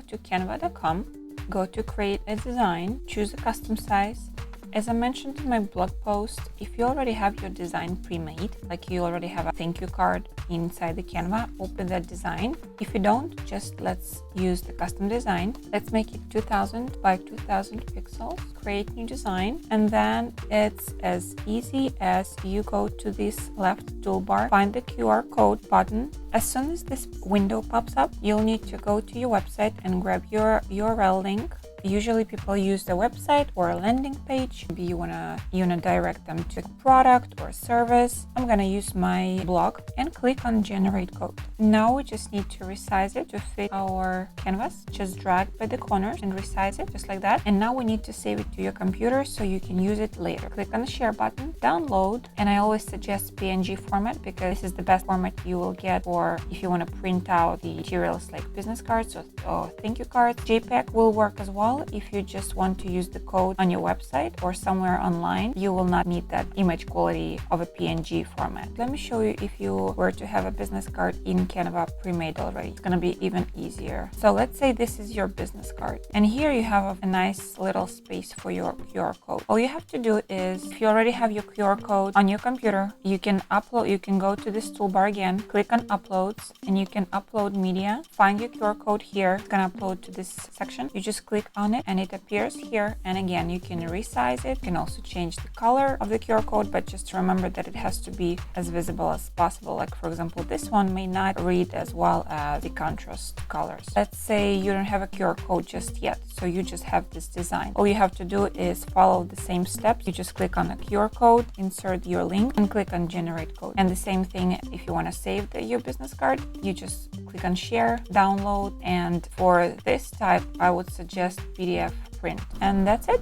to canva.com, go to create a design, choose a custom size. As I mentioned in my blog post, if you already have your design pre-made, like you already have a thank you card inside the Canva, open that design. If you don't, just let's use the custom design. Let's make it 2000 by 2000 pixels, create new design, and then it's as easy as you go to this left toolbar, find the QR code button. As soon as this window pops up, you'll need to go to your website and grab your URL link. Usually people use the website or a landing page. Maybe you wanna direct them to a product or service. I'm gonna use my blog and click on generate code. Now we just need to resize it to fit our canvas. Just drag by the corners and resize it just like that. And now we need to save it to your computer so you can use it later. Click on the share button, download, and I always suggest PNG format because this is the best format you will get for if you want to print out the materials like business cards or thank you cards. JPEG will work as well. If you just want to use the code on your website or somewhere online, you will not need that image quality of a PNG format. Let me show you if you were to have a business card in Canva pre-made already. It's going to be even easier. So let's say this is your business card. And here you have a nice little space for your QR code. All you have to do is, if you already have your QR code on your computer, you can upload, you can go to this toolbar again, click on uploads, and you can upload media. Find your QR code here. It's going to upload to this section. You just click on it and it appears here. And again, you can resize it. You can also change the color of the QR code, but just remember that it has to be as visible as possible. Like for example, this one may not read as well as the contrast colors. Let's say you don't have a QR code just yet, so you just have this design. All you have to do is follow the same steps. You just click on the QR code, insert your link, and click on generate code. And the same thing if you want to save your business card, you just click on share, download, and for this type, I would suggest PDF print. And that's it.